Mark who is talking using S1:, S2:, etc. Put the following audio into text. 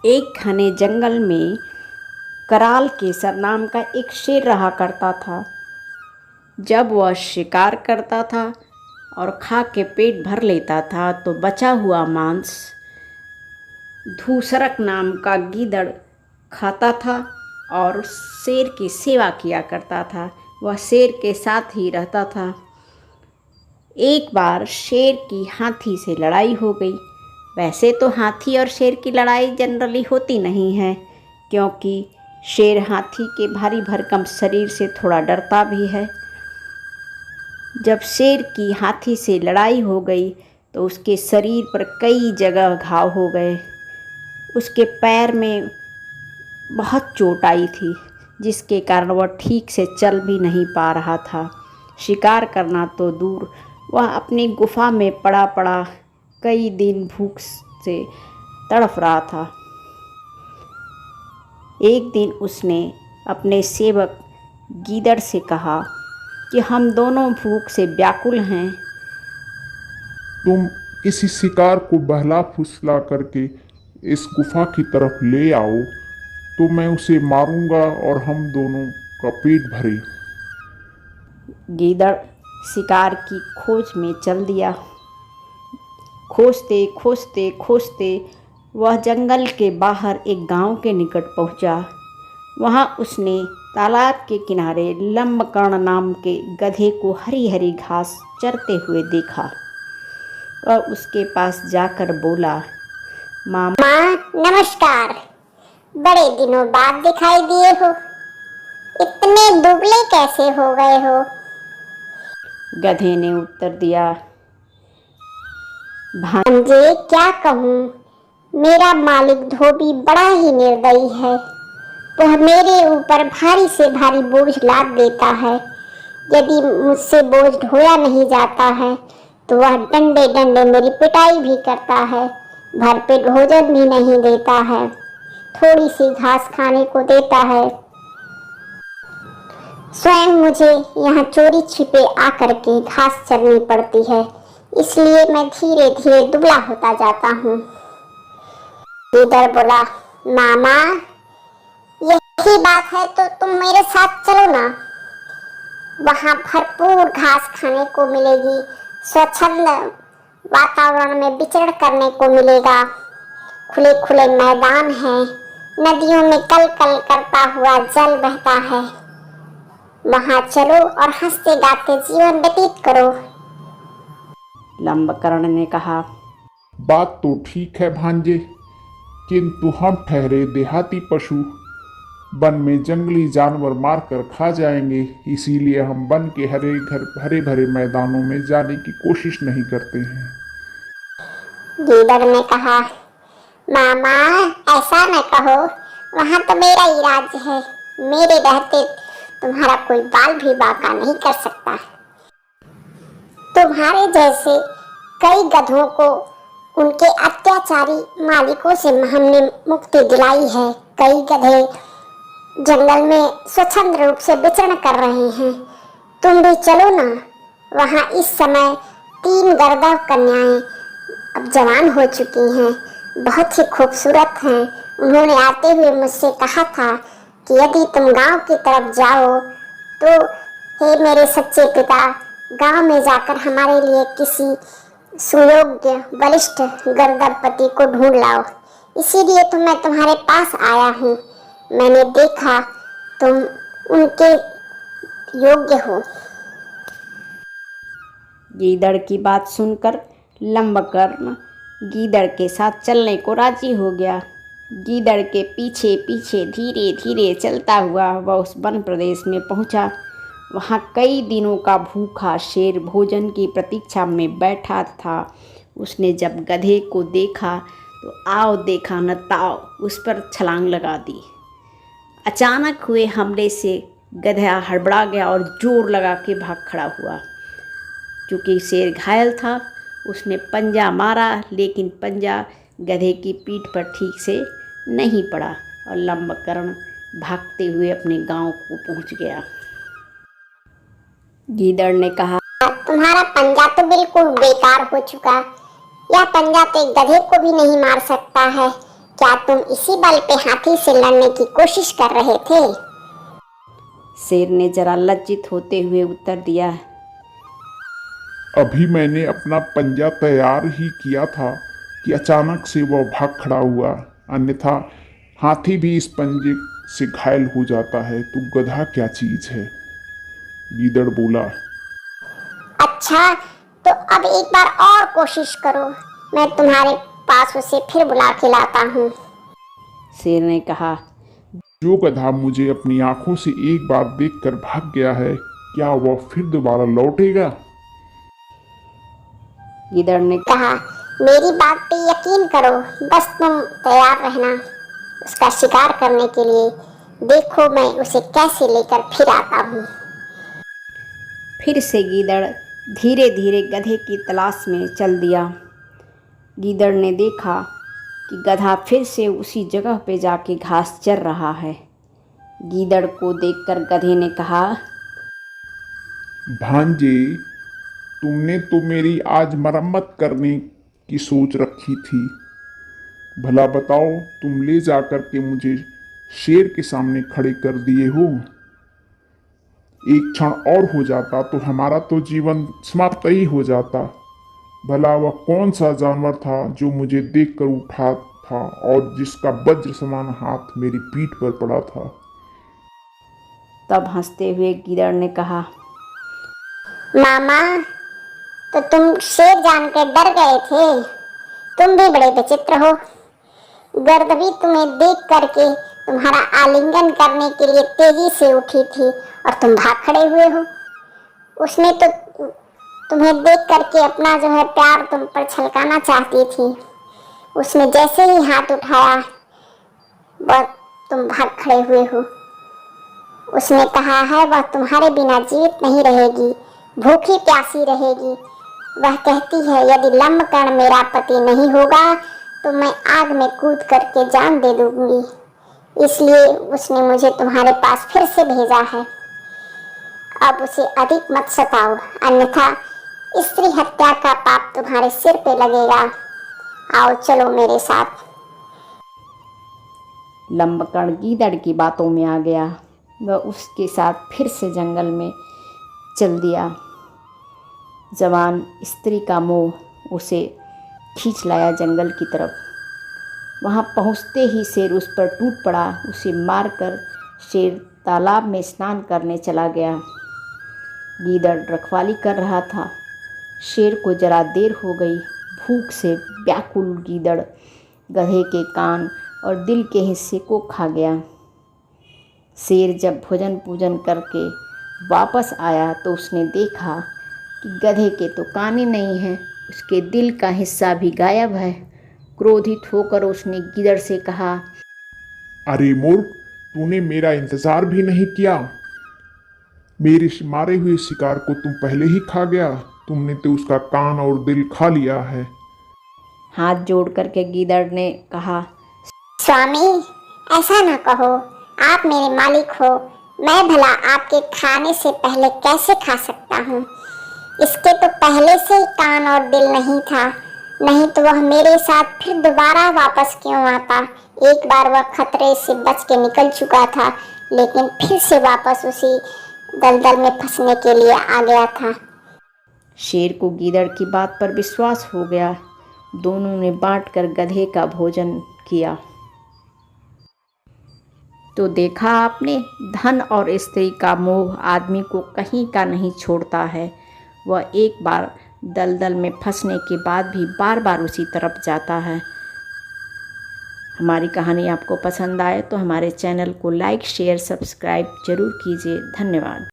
S1: एक घने जंगल में कराल केसर नाम का एक शेर रहा करता था। जब वह शिकार करता था और खा के पेट भर लेता था तो बचा हुआ मांस धूसरक नाम का गीदड़ खाता था और शेर की सेवा किया करता था। वह शेर के साथ ही रहता था। एक बार शेर की हाथी से लड़ाई हो गई। वैसे तो हाथी और शेर की लड़ाई जनरली होती नहीं है, क्योंकि शेर हाथी के भारी भरकम शरीर से थोड़ा डरता भी है। जब शेर की हाथी से लड़ाई हो गई तो उसके शरीर पर कई जगह घाव हो गए। उसके पैर में बहुत चोट आई थी, जिसके कारण वह ठीक से चल भी नहीं पा रहा था। शिकार करना तो दूर, वह अपनी गुफा में पड़ा पड़ा कई दिन भूख से तड़फ रहा था। एक दिन उसने अपने सेवक गीदड़ से कहा कि हम दोनों भूख से व्याकुल हैं।
S2: तुम किसी शिकार को बहला फुसला करके इस गुफा की तरफ ले आओ तो मैं उसे मारूंगा और हम दोनों का पेट भरे।
S1: गीदड़ शिकार की खोज में चल दिया। खोजते खोजते खोजते वह जंगल के बाहर एक गांव के निकट पहुंचा। वहां उसने तालाब के किनारे लंबकर्ण नाम के गधे को हरी हरी घास चरते हुए देखा और उसके पास जाकर बोला, मामा
S3: नमस्कार। बड़े दिनों बाद दिखाई दिए हो। इतने दुबले कैसे हो गए हो?
S1: गधे ने उत्तर दिया,
S3: भांजे क्या कहूँ, मेरा मालिक धोबी बड़ा ही निर्दयी है। वह मेरे ऊपर भारी से भारी बोझ लाद देता है। यदि मुझसे बोझ ढोया नहीं जाता है तो वह डंडे डंडे मेरी पिटाई भी करता है। भरपेट भोजन भी नहीं देता है, थोड़ी सी घास खाने को देता है। स्वयं मुझे यहाँ चोरी छिपे आकर के घास चरनी पड़ती है, इसलिए मैं धीरे धीरे दुबला होता जाता हूँ। गीदड़ बोला, मामा यही बात है तो तुम मेरे साथ चलो ना। वहाँ भरपूर घास खाने को मिलेगी, स्वच्छंद वातावरण में विचरण करने को मिलेगा, खुले खुले मैदान हैं, नदियों में कल कल करता हुआ जल बहता है। वहाँ चलो और हंसते गाते जीवन व्यतीत करो।
S1: लंबकर्ण ने कहा,
S2: बात तो ठीक है भांजे, किंतु हम ठहरे देहाती पशु वन में जंगली जानवर मारकर खा जाएंगे, इसीलिए हम वन के हरे भरे मैदानों में जाने की कोशिश नहीं करते हैं।
S3: गीदड़ ने कहा, मामा ऐसा न कहो, वहाँ तो मेरा ही राज्य है। मेरे रहते तुम्हारा कोई बाल भी बांका नहीं कर सकता। तुम्हारे जैसे कई गधों को उनके अत्याचारी मालिकों से हमने मुक्ति दिलाई है। कई गधे जंगल में स्वच्छंद रूप से विचरण कर रहे हैं। तुम भी चलो ना। वहाँ इस समय 3 गर्दभ कन्याएं अब जवान हो चुकी हैं, बहुत ही खूबसूरत हैं। उन्होंने आते हुए मुझसे कहा था कि यदि तुम गांव की तरफ जाओ तो हे मेरे सच्चे पिता, गांव में जाकर हमारे लिए किसी सुयोग्य बलिष्ठ गर्दभपति को ढूंढ लाओ। इसीलिए तो मैं तुम्हारे पास आया हूँ। मैंने देखा तुम उनके योग्य हो।
S1: गीदड़ की बात सुनकर लंबकर्ण गीदड़ के साथ चलने को राजी हो गया। गीदड़ के पीछे पीछे धीरे धीरे चलता हुआ वह उस वन प्रदेश में पहुंचा। वहां कई दिनों का भूखा शेर भोजन की प्रतीक्षा में बैठा था। उसने जब गधे को देखा तो आओ देखा न ताओ, उस पर छलांग लगा दी। अचानक हुए हमले से गधा हड़बड़ा गया और जोर लगा के भाग खड़ा हुआ। क्योंकि शेर घायल था, उसने पंजा मारा, लेकिन पंजा गधे की पीठ पर ठीक से नहीं पड़ा और लंबकर्ण भागते हुए अपने गांव को पहुंच गया। गीदड़ ने कहा,
S3: तुम्हारा पंजा तो बिल्कुल बेकार हो चुका। यह पंजा तो एक गधे को भी नहीं मार सकता है, क्या तुम इसी बल पे हाथी से लड़ने की कोशिश कर रहे थे?
S1: शेर ने जरा लज्जित होते हुए उत्तर दिया।
S2: अभी मैंने अपना पंजा तैयार ही किया था कि अचानक से वह भाग खड़ा हुआ, अन्यथा हाथी भी इस पंजे से घायल हो जाता है, तो गधा क्या चीज है। गीदड़ बोला।
S3: अच्छा, तो अब एक बार और कोशिश करो, मैं तुम्हारे पास उसे फिर बुला के लाता हूँ।
S1: शेर ने कहा।
S2: जो गधा मुझे अपनी आंखों से एक बार देखकर भाग गया है, क्या वह फिर दोबारा लौटेगा?
S1: गीदड़ ने
S3: कहा, मेरी बात पे यकीन करो, बस तुम तैयार रहना उसका शिकार करने के लिए। देखो मैं उसे कैसे लेकर फिर आता हूँ।
S1: फिर से गीदड़ धीरे धीरे गधे की तलाश में चल दिया। गीदड़ ने देखा कि गधा फिर से उसी जगह पे जाके घास चर रहा है। गीदड़ को देखकर गधे ने कहा,
S2: भांजे, तुमने तो मेरी आज मरम्मत करने की सोच रखी थी। भला बताओ, तुम ले जाकर के मुझे शेर के सामने खड़े कर दिए हो। एक क्षण और हो जाता तो हमारा तो जीवन समाप्त ही हो जाता। भला वह कौन सा जानवर था जो मुझे देखकर उठा था और जिसका वज्र समान हाथ मेरी पीठ पर पड़ा था?
S1: तब हंसते हुए गीदड़ ने कहा,
S3: मामा, तो तुम शेर जानकर डर गए थे। तुम भी बड़े विचित्र हो। गर्द भी तुम्हें देख करके तुम्हारा आलिंगन करने के लिए तेजी से उठी थी और तुम भाग खड़े हुए हो। उसने तो तुम्हें देख करके अपना जो है प्यार तुम पर छलकाना चाहती थी। उसने जैसे ही हाथ उठाया वह तुम भाग खड़े हुए हो। उसने कहा है वह तुम्हारे बिना जीवित नहीं रहेगी, भूखी प्यासी रहेगी। वह कहती है यदि लंबकर्ण मेरा पति नहीं होगा तो मैं आग में कूद करके जान दे दूंगी। इसलिए उसने मुझे तुम्हारे पास फिर से भेजा है। अब उसे अधिक मत सताओ, अन्यथा स्त्री हत्या का पाप तुम्हारे सिर पे लगेगा। आओ चलो मेरे साथ।
S1: लंबकर्ण गीदड़ की बातों में आ गया। वह उसके साथ फिर से जंगल में चल दिया। जवान स्त्री का मोह उसे खींच लाया जंगल की तरफ। वहाँ पहुँचते ही शेर उस पर टूट पड़ा। उसे मारकर शेर तालाब में स्नान करने चला गया। गीदड़ रखवाली कर रहा था। शेर को जरा देर हो गई। भूख से व्याकुल गीदड़ गधे के कान और दिल के हिस्से को खा गया। शेर जब भोजन पूजन करके वापस आया तो उसने देखा कि गधे के तो कान ही नहीं हैं, उसके दिल का हिस्सा भी गायब है। क्रोधित होकर उसने गीदड़ से कहा,
S2: अरे मूर्ख, तूने मेरा इंतजार भी नहीं किया। मेरे मारे हुए शिकार को तुम पहले ही खा गया। तुमने तो उसका कान और दिल खा लिया है।
S1: हाथ जोड़ करके गीदड़ ने कहा,
S3: स्वामी, ऐसा ना कहो, आप मेरे मालिक हो। मैं भला आपके खाने से पहले कैसे खा सकता हूँ? इसके तो पहले से ही कान और दिल नहीं था, नहीं तो वह मेरे साथ फिर दोबारा वापस क्यों आता? एक बार वह खतरे से बच के निकल चुका था, लेकिन फिर से वापस उसी दलदल में फंसने के लिए आ गया था।
S1: शेर को गीदड़ की बात पर विश्वास हो गया। दोनों ने बांटकर गधे का भोजन किया। तो देखा आपने, धन और स्त्री का मोह आदमी को कहीं का नहीं छोड़ता है। वह एक बार दलदल में फंसने के बाद भी बार बार उसी तरफ जाता है। हमारी कहानी आपको पसंद आए तो हमारे चैनल को लाइक, शेयर, सब्सक्राइब जरूर कीजिए। धन्यवाद।